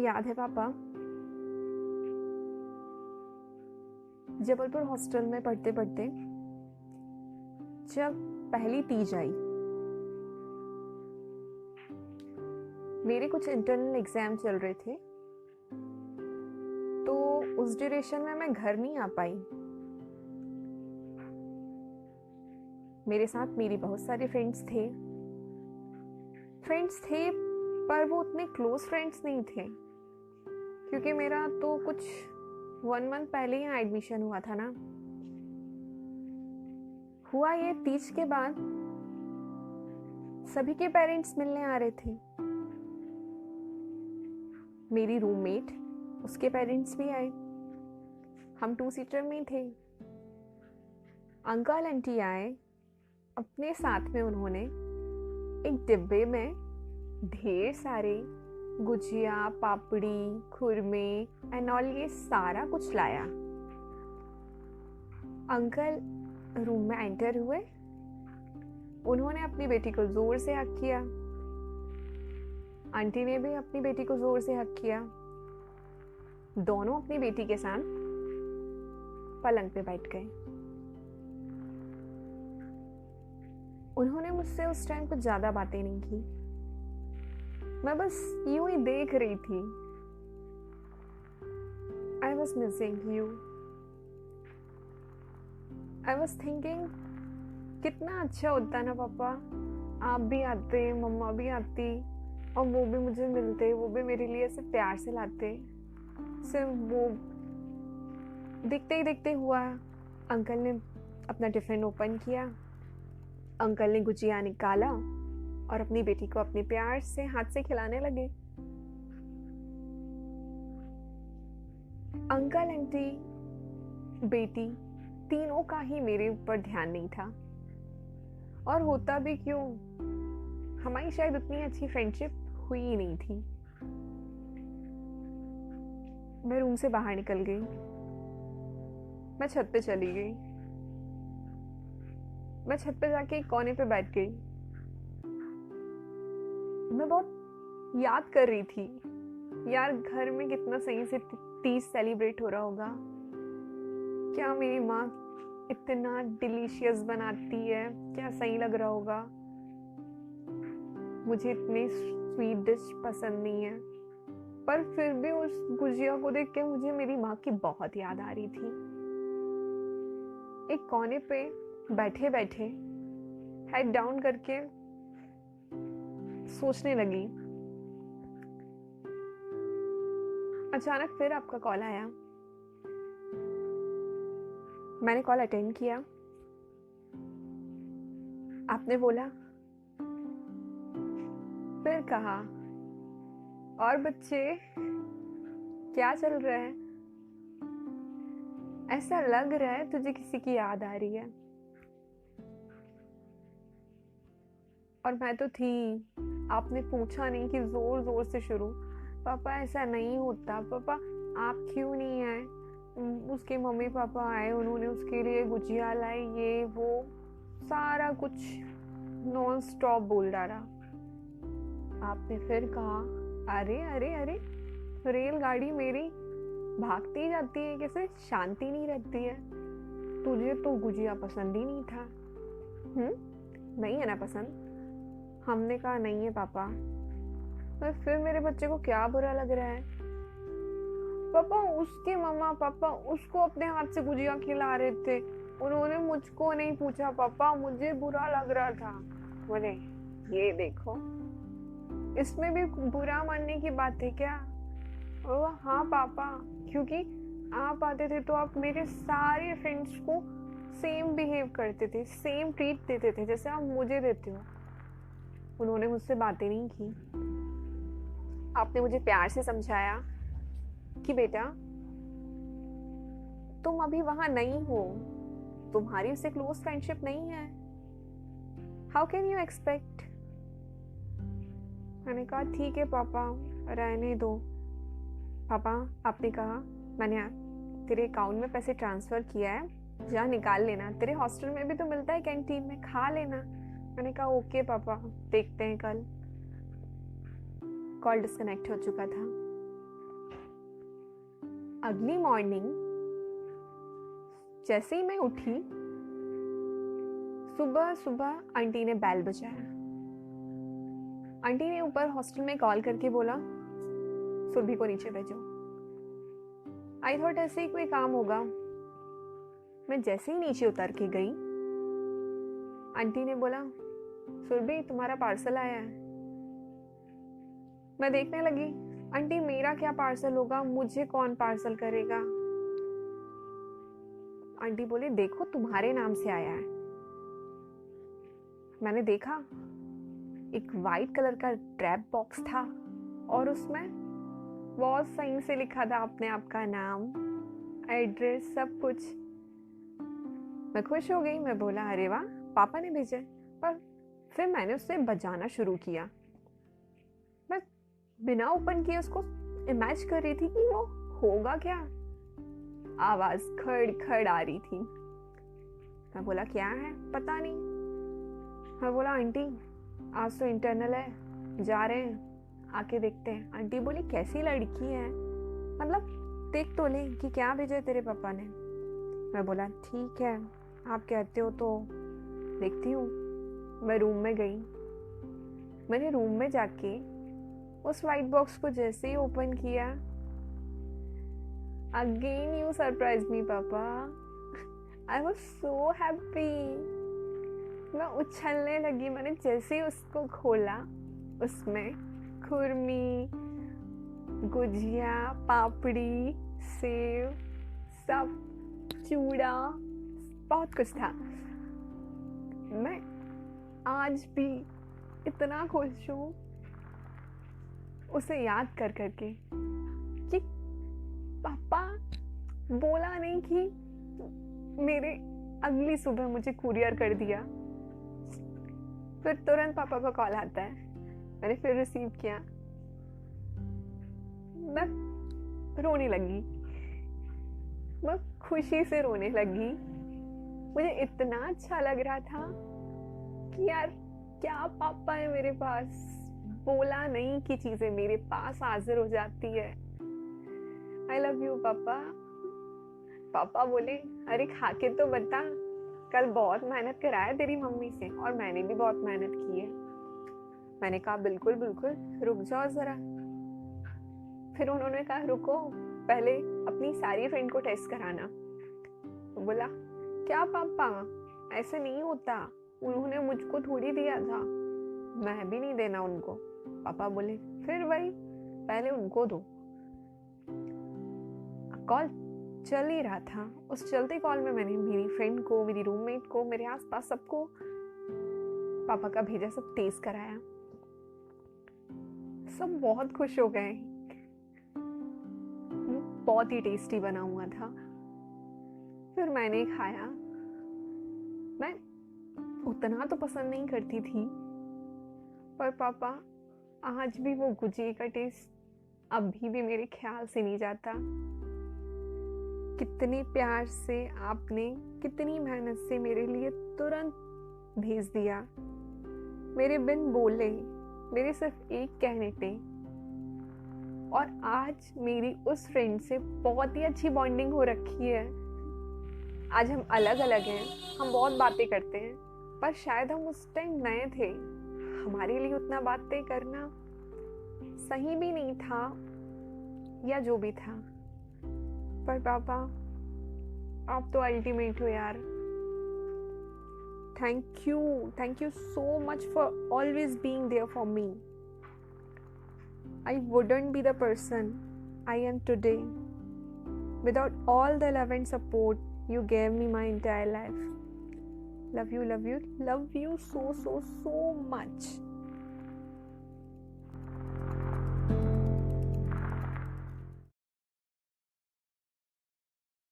याद है पापा, जबलपुर हॉस्टल में पढ़ते पढ़ते जब पहली तीज आई, मेरे कुछ इंटरनल एग्जाम चल रहे थे, तो उस ड्यूरेशन में मैं घर नहीं आ पाई। मेरे साथ मेरी बहुत सारे फ्रेंड्स थे पर वो उतने क्लोज फ्रेंड्स नहीं थे, क्योंकि मेरा तो कुछ 1 मंथ पहले ही यहाँ एडमिशन हुआ था ना। हुआ ये, तीज के बाद सभी के पेरेंट्स मिलने आ रहे थे। मेरी रूममेट, उसके पेरेंट्स भी आए। हम 2 सीटर में थे। अंकल आंटी आए। अपने साथ में उन्होंने एक डिब्बे में ढेर सारे गुजिया, पापड़ी, खुरमे एंड ऑल, ये सारा कुछ लाया। अंकल रूम में एंटर हुए। उन्होंने अपनी बेटी को जोर से हक किया। आंटी ने भी अपनी बेटी को जोर से हक किया। दोनों अपनी बेटी के साथ पलंग पे बैठ गए। उन्होंने मुझसे उस टाइम कुछ ज्यादा बातें नहीं की। मैं बस यूं ही देख रही थी। I was missing you. I was thinking, कितना अच्छा होता ना पापा, आप भी आते, मम्मा भी आती और वो भी मुझे मिलते, वो भी मेरे लिए ऐसे प्यार से लाते। सिर्फ वो देखते ही देखते हुआ। अंकल ने अपना टिफिन ओपन किया। अंकल ने गुजिया निकाला और अपनी बेटी को अपने प्यार से हाथ से खिलाने लगे। अंकल, आंटी, बेटी, तीनों का ही मेरे ऊपर ध्यान नहीं था। और होता भी क्यों, हमारी शायद उतनी अच्छी फ्रेंडशिप हुई ही नहीं थी। मैं रूम से बाहर निकल गई। मैं छत पे चली गई। मैं छत पे जाके एक कोने पे बैठ गई। मैं बहुत याद कर रही थी, यार घर में कितना सही से तीज सेलिब्रेट हो रहा होगा। क्या मेरी माँ इतना डिलीशियस बनाती है, क्या सही लग रहा होगा। मुझे इतनी स्वीट डिश पसंद नहीं है, पर फिर भी उस गुजिया को देख के मुझे मेरी माँ की बहुत याद आ रही थी। एक कोने पे बैठे बैठे हेड डाउन करके सोचने लगी। अचानक फिर आपका कॉल आया। मैंने कॉल अटेंड किया। आपने बोला, फिर कहा, और बच्चे क्या चल रहा है? ऐसा लग रहा है तुझे किसी की याद आ रही है। और मैं तो थी। आपने पूछा नहीं कि जोर जोर से शुरू, पापा ऐसा नहीं होता, पापा आप क्यों नहीं आए? उसके मम्मी पापा आए, उन्होंने उसके लिए गुजिया लाई, ये वो सारा कुछ नॉन स्टॉप बोल डाला। आपने फिर कहा, अरे अरे अरे, रेलगाड़ी मेरी भागती जाती है, कैसे शांति नहीं रहती है। तुझे तो गुजिया पसंद ही नहीं था। नहीं है ना पसंद? हमने कहा नहीं है पापा। पर फिर मेरे बच्चे को क्या बुरा लग रहा है? पापा उसके मम्मा पापा उसको अपने हाथ से गुजिया खिला रहे थे, उन्होंने मुझको नहीं पूछा पापा, मुझे बुरा लग रहा था। बोले, ये देखो, इसमें भी बुरा मानने की बात है क्या? हाँ पापा, क्योंकि आप आते थे तो आप मेरे सारे फ्रेंड्स को सेम बिहेव करते थे, सेम ट्रीट देते थे जैसे आप मुझे देते हो। उन्होंने मुझसे बातें नहीं की। आपने मुझे प्यार से समझाया कि बेटा तुम अभी वहां नहीं हो, तुम्हारी उससे क्लोज फ्रेंडशिप नहीं है। How can you expect? मैंने कहा ठीक है पापा, रहने दो। पापा आपने कहा, मैंने तेरे अकाउंट में पैसे ट्रांसफर किया है, जा निकाल लेना, तेरे हॉस्टल में भी तो मिलता है कैंटीन में, खा लेना। मैंने कहा ओके पापा, देखते हैं कल। कॉल डिस्कनेक्ट हो चुका था। अगली मॉर्निंग जैसे ही मैं उठी, सुबह सुबह आंटी ने बेल बजाया। आंटी ने ऊपर हॉस्टल में कॉल करके बोला सुरभि को नीचे भेजो। आई थॉट ऐसे ही कोई काम होगा। मैं जैसे ही नीचे उतर के गई, आंटी ने बोला सुरभि तुम्हारा पार्सल आया है। मैं देखने लगी, आंटी मेरा क्या पार्सल होगा, मुझे कौन पार्सल करेगा। आंटी बोली देखो तुम्हारे नाम से आया है। मैंने देखा एक वाइट कलर का ड्रैप बॉक्स था और उसमें बहुत सही से लिखा था अपने आप का नाम, एड्रेस, सब कुछ। मैं खुश हो गई। मैं बोला अरे वाह, पापा ने भेजे। पर फिर मैंने उससे बजाना शुरू किया। मैं बिना ओपन किए उसको इमेजिन कर रही थी कि वो होगा क्या। आवाज खड़ खड़ आ रही थी। मैं बोला क्या है, पता नहीं। मैं बोला आंटी आज तो इंटरनल है, जा रहे हैं, आके देखते हैं। आंटी बोली कैसी लड़की है, मतलब देख तो ले कि क्या भेजा तेरे पापा ने। मैं बोला ठीक है, आप कहते हो तो देखती हूँ। मैं रूम में गई। मैंने रूम में जाके उस वाइट बॉक्स को जैसे ही ओपन किया, अगेन यू सरप्राइज मी पापा। I was so happy. मैं उछलने लगी। मैंने जैसे ही उसको खोला, उसमें खुरमी, गुजिया, पापड़ी, सेव, सब, चूड़ा, बहुत कुछ था। मैं आज भी इतना खुश हूँ उसे याद कर करके कि पापा बोला नहीं कि मेरे अगली सुबह मुझे कुरियर कर दिया। फिर तुरंत पापा का कॉल आता है। मैंने फिर रिसीव किया। मैं रोने लगी। मैं खुशी से रोने लगी। मुझे इतना अच्छा लग रहा था कि यार क्या पापा है मेरे पास। बोला नहीं कि चीजें मेरे पास हाजिर हो जाती है। आई लव यू पापा। पापा बोले अरे खा के तो बता, कल बहुत मेहनत कराया तेरी मम्मी से और मैंने भी बहुत मेहनत की है। मैंने कहा बिल्कुल बिल्कुल, रुक जाओ जरा। फिर उन्होंने कहा रुको, पहले अपनी सारी फ्रेंड को टेस्ट कराना। तो बोला क्या पापा, ऐसे नहीं होता, उन्होंने मुझको थोड़ी दिया था, मैं भी नहीं देना उनको। पापा बोले फिर वही, पहले उनको दो। कॉल चल ही रहा था। उस चलते कॉल में मैंने मेरी फ्रेंड को, मेरी रूममेट को, मेरे आसपास सबको पापा का भेजा सब टेस्ट कराया। सब बहुत खुश हो गए। बहुत ही टेस्टी बना हुआ था। फिर मैंने खाया। मैं उतना तो पसंद नहीं करती थी, पर पापा आज भी वो गुजिया का टेस्ट अभी भी मेरे ख्याल से नहीं जाता। कितने प्यार से आपने, कितनी मेहनत से मेरे लिए तुरंत भेज दिया, मेरे बिन बोले, मेरे सिर्फ एक कहने पे। और आज मेरी उस फ्रेंड से बहुत ही अच्छी बॉन्डिंग हो रखी है। आज हम अलग अलग हैं, हम बहुत बातें करते हैं, पर शायद हम उस टाइम नए थे, हमारे लिए उतना बातें करना सही भी नहीं था या जो भी था। पर पापा आप तो अल्टीमेट हो यार। Thank you so much for always being there for me. I wouldn't be the person I am today without all the love and support you gave me my entire life. Love you so much.